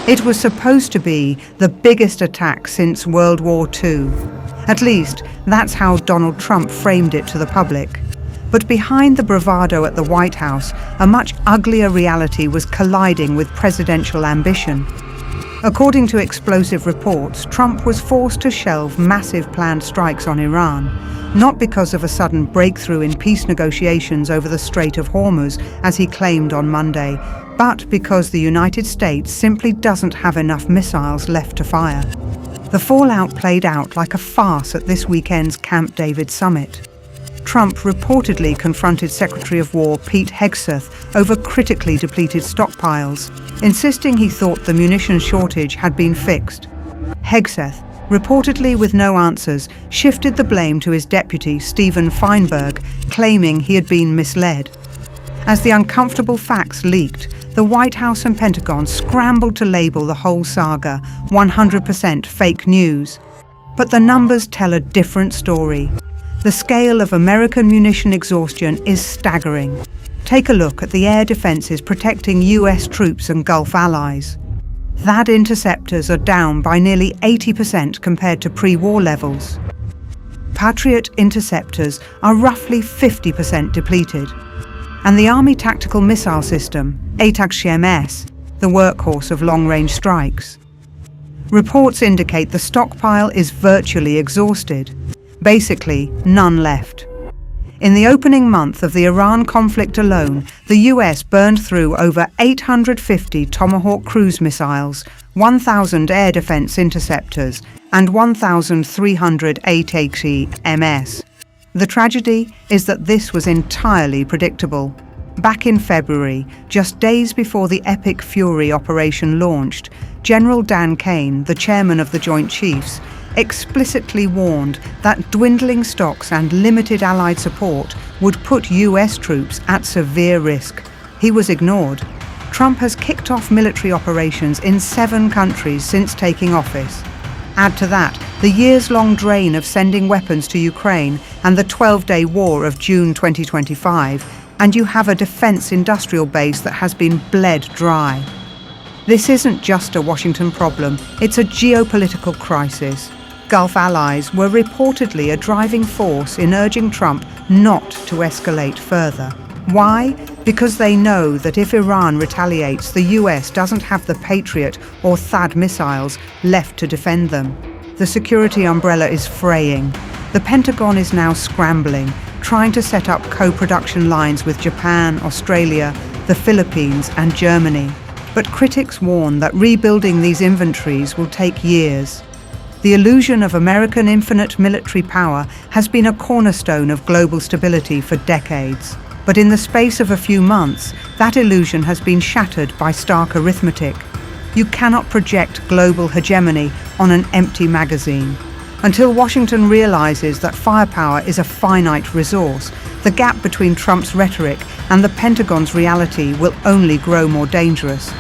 It was supposed to be the biggest attack since World War II. At least, that's how Donald Trump framed it to the public. But behind the bravado at the White House, a much uglier reality was colliding with presidential ambition. According to explosive reports, Trump was forced to shelve massive planned strikes on Iran, not because of a sudden breakthrough in peace negotiations over the Strait of Hormuz, as he claimed on Monday, but because the United States simply doesn't have enough missiles left to fire. The fallout played out like a farce at this weekend's Camp David summit. Trump reportedly confronted Secretary of War Pete Hegseth over critically depleted stockpiles, insisting he thought the munitions shortage had been fixed. Hegseth, reportedly with no answers, shifted the blame to his deputy, Stephen Feinberg, claiming he had been misled. As the uncomfortable facts leaked, the White House and Pentagon scrambled to label the whole saga 100% fake news. But the numbers tell a different story. The scale of American munition exhaustion is staggering. Take a look at the air defenses protecting US troops and Gulf allies. THAAD interceptors are down by nearly 80% compared to pre-war levels. Patriot interceptors are roughly 50% depleted. And the Army Tactical Missile System, ATACMS, the workhorse of long-range strikes. Reports indicate the stockpile is virtually exhausted. Basically, none left. In the opening month of the Iran conflict alone, the US burned through over 850 Tomahawk cruise missiles, 1,000 air defense interceptors, and 1,300 ATACMS. The tragedy is that this was entirely predictable. Back in February, just days before the Epic Fury operation launched, General Dan Kane, the chairman of the Joint Chiefs, explicitly warned that dwindling stocks and limited Allied support would put US troops at severe risk. He was ignored. Trump has kicked off military operations in 7 countries since taking office. Add to that the years-long drain of sending weapons to Ukraine and the 12-day war of June 2025, and you have a defense industrial base that has been bled dry. This isn't just a Washington problem, it's a geopolitical crisis. Gulf allies were reportedly a driving force in urging Trump not to escalate further. Why? Because they know that if Iran retaliates, the US doesn't have the Patriot or THAAD missiles left to defend them. The security umbrella is fraying. The Pentagon is now scrambling, trying to set up co-production lines with Japan, Australia, the Philippines, and Germany. But critics warn that rebuilding these inventories will take years. The illusion of American infinite military power has been a cornerstone of global stability for decades. But in the space of a few months, that illusion has been shattered by stark arithmetic. You cannot project global hegemony on an empty magazine. Until Washington realizes that firepower is a finite resource, the gap between Trump's rhetoric and the Pentagon's reality will only grow more dangerous.